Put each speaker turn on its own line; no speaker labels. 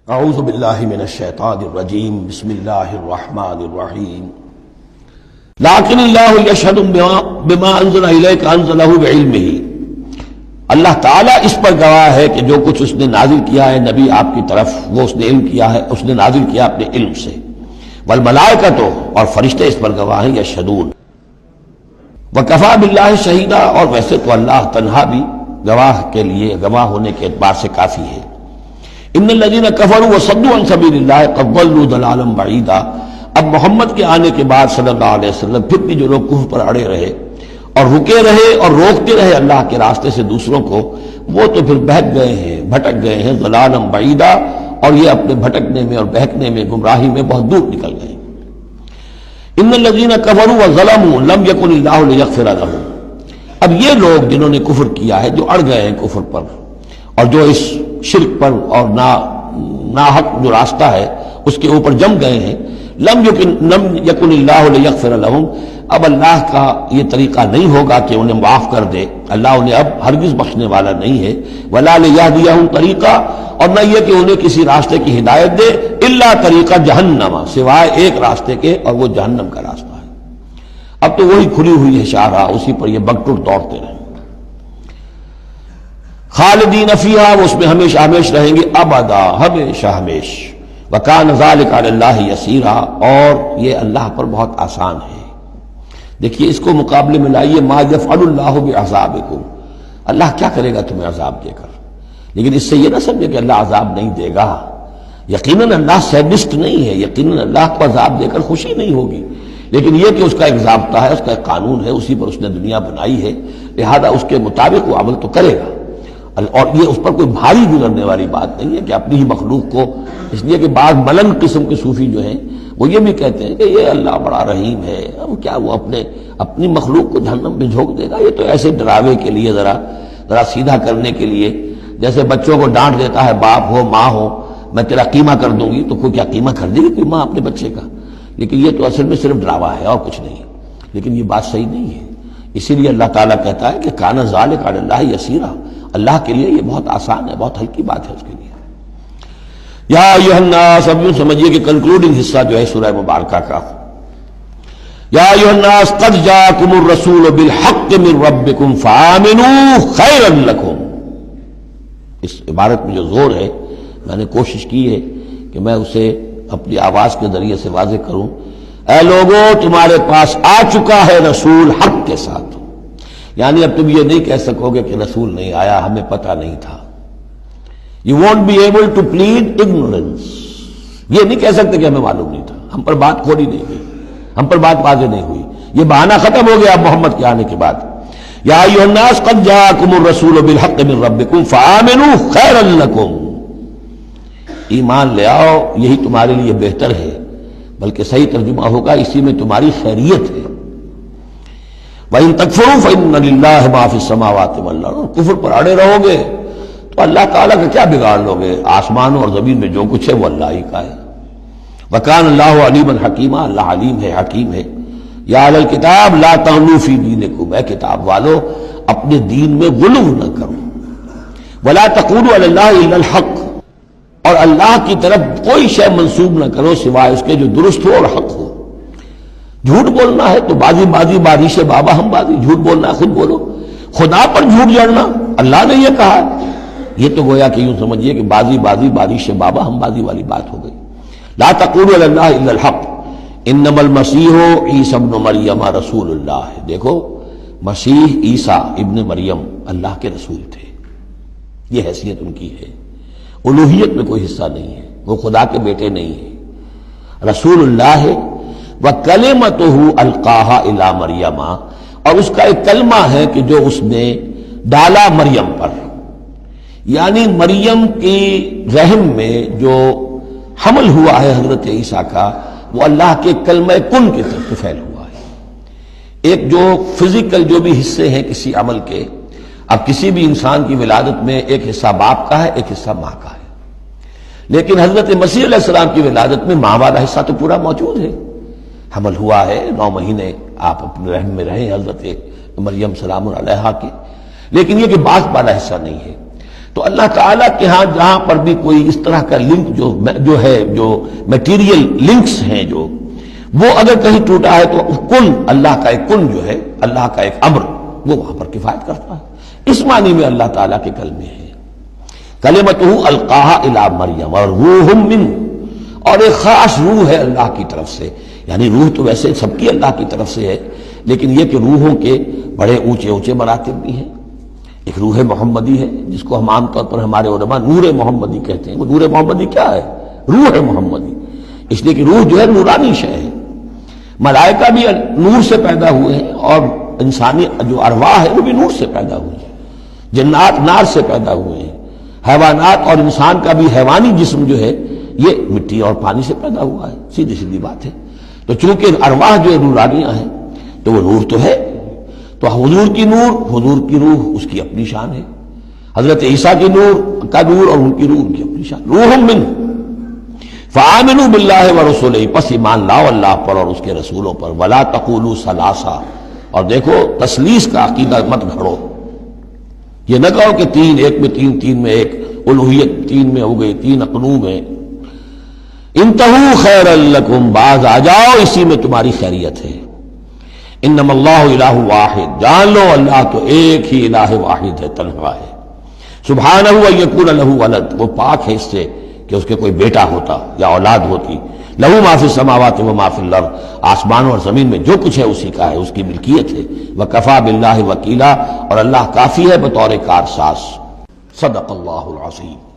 اعوذ باللہ من الشیطان الرجیم بسم اللہ الرحمن الرحیم لیکن اللہ یشہد بما انزل الیک انزلہ بعلمہ، اللہ تعالیٰ اس پر گواہ ہے کہ جو کچھ اس نے نازل کیا ہے نبی آپ کی طرف وہ اس نے علم کیا ہے، اس نے نازل کیا اپنے علم سے، والملائکۃ اور فرشتے اس پر گواہ ہیں یشہدون، وکفیٰ باللہ شہیدا، اور ویسے تو اللہ تنہا بھی گواہ کے لیے گواہ ہونے کے اعتبار سے کافی ہے۔ ان الذین کفروا وصدوا عن سبیل اللہ قد ضلوا ضلالا بعیدا، اب محمد کے آنے کے بعد صلی اللہ علیہ وسلم پھر بھی جو لوگ کفر پر اڑے رہے اور رکے رہے اور روکتے رہے اللہ کے راستے سے دوسروں کو، وہ تو پھر بہک گئے ہیں، بھٹک گئے ہیں، ضلالا بعیدا، اور یہ اپنے بھٹکنے میں اور بہکنے میں گمراہی میں بہت دور نکل گئے۔ ان الذین کفروا وظلموا لم یکن اللہ لیغفر لهم، اب یہ لوگ جنہوں نے کفر کیا ہے، جو اڑ گئے ہیں کفر پر اور جو اس شرک پر اور ناحق جو راستہ ہے اس کے اوپر جم گئے ہیں، لم یکن اللہ لیغفر لهم، اب اللہ کا یہ طریقہ نہیں ہوگا کہ انہیں معاف کر دے، اللہ انہیں اب ہرگز بخشنے والا نہیں ہے، ولا لیہدیہم طریقہ، اور نہ یہ کہ انہیں کسی راستے کی ہدایت دے، الا طریقہ جہنم، سوائے ایک راستے کے، اور وہ جہنم کا راستہ ہے۔ اب تو وہی کھلی ہوئی ہے شاہراہ، اسی پر یہ بگٹر دوڑتے رہیں، خالدین فیہا، وہ اس میں ہمیشہ ہمیش رہیں گے، ابدا، ہمیشہ ہمیش، وکان ذلک علی اللہ یسیرا، اور یہ اللہ پر بہت آسان ہے۔ دیکھیے اس کو مقابلے میں لائیے، ما یفعل اللہ بعذابکم، اللہ کیا کرے گا تمہیں عذاب دے کر، لیکن اس سے یہ نہ سمجھے کہ اللہ عذاب نہیں دے گا، یقیناً اللہ سیڈسٹ نہیں ہے، یقیناً اللہ کو عذاب دے کر خوشی نہیں ہوگی، لیکن یہ کہ اس کا ایک ضابطہ ہے، اس کا ایک قانون ہے، اسی پر اس نے دنیا بنائی ہے، لہذا اس کے مطابق وہ عمل تو کرے گا، اور یہ اس پر کوئی بھاری گزرنے والی بات نہیں ہے کہ اپنی ہی مخلوق کو، اس لیے کہ بعض ملنگ قسم کے صوفی جو ہیں وہ یہ بھی کہتے ہیں کہ یہ اللہ بڑا رحیم ہے، اب کیا وہ اپنی مخلوق کو جہنم میں جھونک دے گا، یہ تو ایسے ڈراوے کے لیے، ذرا سیدھا کرنے کے لیے، جیسے بچوں کو ڈانٹ دیتا ہے باپ ہو ماں ہو، میں تیرا قیمہ کر دوں گی، تو کوئی کیا قیمہ کر دے گی کوئی ماں اپنے بچے کا، لیکن یہ تو اصل میں صرف ڈراوا ہے اور کچھ نہیں، لیکن یہ بات صحیح نہیں ہے، اسی لیے اللہ تعالیٰ کہتا ہے کہ کان ذالک علی اللہ یسیرا، اللہ کے لیے یہ بہت آسان ہے، بہت ہلکی بات ہے اس کے لیے۔ یا ایھا الناس، اب یوں سمجھیے کہ کنکلوڈنگ حصہ جو ہے سورہ مبارکہ کا، یا ایھا الناس قد جاءکم الرسول بالحق من ربکم فآمنوا خیرا لکم، اس عبارت میں جو زور ہے میں نے کوشش کی ہے کہ میں اسے اپنی آواز کے ذریعے سے واضح کروں، اے لوگوں تمہارے پاس آ چکا ہے رسول حق کے ساتھ، یعنی اب تم یہ نہیں کہہ سکو گے کہ رسول نہیں آیا ہمیں پتہ نہیں تھا، you won't be able to plead ignorance، یہ نہیں کہہ سکتے کہ ہمیں معلوم نہیں تھا، ہم پر بات کھولی نہیں گئی، ہم پر بات واضح نہیں ہوئی، یہ بہانہ ختم ہو گیا اب محمد کے آنے کے بعد۔ یا ایھا الناس قد جاءکم الرسول بالحق من ربکم فآمنوا خیرا لکم، ایمان لے آؤ یہی تمہارے لیے بہتر ہے، بلکہ صحیح ترجمہ ہوگا اسی میں تمہاری خیریت ہے۔ وَإِن تَكْفُرُوا فَإِنَّ لِلَّهِ مَا فِي السَّمَاوَاتِ وَالْأَرْضِ، کفر پر اڑے رہو گے تو اللہ تعالیٰ کا کیا بگاڑ لو گے، آسمانوں اور زمین میں جو کچھ ہے وہ اللہ ہی کا ہے۔ وَكَانَ اللَّهُ عَلِيمًا حَكِيمًا، اللہ علیم ہے حکیم ہے۔ یا اہل الکتاب لا تغلوا فی دینکم، اے کتاب والو اپنے دین میں غلو نہ کرو، ولا تقولوا علی اللہ الا الحق، اور اللہ کی طرف کوئی شے منسوب نہ کرو سوائے اس کے جو درست ہو اور حق ہو۔ جھوٹ بولنا ہے تو بازی بارش بابا ہم بازی، جھوٹ بولنا ہے خود بولو، خدا پر جھوٹ جڑنا اللہ نے یہ کہا، یہ تو گویا کہ یوں سمجھیے کہ بازی بارش بابا ہم بازی والی بات ہو گئی۔ لا تقولوا علی اللہ الا الحق، انما المسیح عیسی ابن مریم رسول اللہ، دیکھو مسیح عیسیٰ ابن مریم اللہ کے رسول تھے، یہ حیثیت ان کی ہے، الوہیت میں کوئی حصہ نہیں ہے، وہ خدا کے بیٹے نہیں ہیں، رسول اللہ ہے۔ وَكَلِمَتُهُ أَلْقَاهَا إِلَىٰ مَرْيَمَ، اور اس کا ایک کلمہ ہے کہ جو اس نے ڈالا مریم پر، یعنی مریم کی رحم میں جو حمل ہوا ہے حضرت عیسیٰ کا، وہ اللہ کے کلمہ کن کی طرف سے پھیل ہوا ہے۔ ایک جو فزیکل جو بھی حصے ہیں کسی عمل کے، اب کسی بھی انسان کی ولادت میں ایک حصہ باپ کا ہے ایک حصہ ماں کا ہے، لیکن حضرت مسیح علیہ السلام کی ولادت میں ماں والا حصہ تو پورا موجود ہے، حمل ہوا ہے، 9 مہینے آپ اپنے رحم میں رہے حضرت مریم سلام علیہا کے، لیکن یہ کہ باپ والا حصہ نہیں ہے۔ تو اللہ تعالیٰ کے ہاں جہاں پر بھی کوئی اس طرح کا لنک جو ہے جو میٹیریل لنکس ہیں جو وہ اگر کہیں ٹوٹا ہے تو کن، اللہ کا ایک کن جو ہے، اللہ کا ایک امر، وہ وہاں پر کفایت کرتا ہے۔ اس معنی میں اللہ تعالیٰ کے کلمے ہیں۔ کلمتہ القاہا الی مریم اور روح منہ، اور ایک خاص روح ہے اللہ کی طرف سے، یعنی روح تو ویسے سب کی اللہ کی طرف سے ہے، لیکن یہ کہ روحوں کے بڑے اونچے اونچے مراتب بھی ہیں۔ ایک روح محمدی ہے جس کو ہم عام طور پر ہمارے علماء نور محمدی کہتے ہیں۔ وہ نور محمدی کیا ہے؟ روح محمدی، اس لیے کہ روح جو ہے نورانی شے ہے۔ ملائکہ بھی نور سے پیدا ہوئے ہیں، اور انسانی جو ارواح ہے وہ بھی نور سے پیدا ہوئی ہے۔ جنات نار سے پیدا ہوئے ہیں، حیوانات اور انسان کا بھی حیوانی جسم جو ہے یہ مٹی اور پانی سے پیدا ہوا ہے، سیدھی سیدھی بات ہے۔ تو چونکہ ارواح جو نورانیاں ہیں تو وہ نور تو ہے، تو حضور کی نور، حضور کی روح اس کی اپنی شان ہے، حضرت عیسیٰ کی نور کا نور اور ان کی روح ان کی اپنی شان۔ روح من فآمنوا باللہ ورسولہ، پس ایمان لاؤ اللہ پر اور اس کے رسولوں پر، ولا تقولوا ثلاثہ، اور دیکھو تثلیث کا عقیدہ مت گھڑو، یہ نہ کہو کہ تین، ایک میں تین، تین میں ایک، الوہیت تین میں ہو گئی، تین اقنوم میں۔ انتہوا خیرا لکم، باز آ جاؤ، اسی میں تمہاری خیریت ہے۔ انما اللہ الہ واحد، جان لو اللہ تو ایک ہی الہ واحد ہے، تنہا ہے۔ سبحانہ ان یکون لہ ولد، وہ پاک ہے اس سے کہ اس کے کوئی بیٹا ہوتا یا اولاد ہوتی۔ لہ ما فی السماوات و ما فی الارض، آسمانوں اور زمین میں جو کچھ ہے اسی کا ہے، اس کی ملکیت ہے۔ وکفی باللہ وکیلا، اور اللہ کافی ہے بطور کارساز۔ صدق اللہ العظیم۔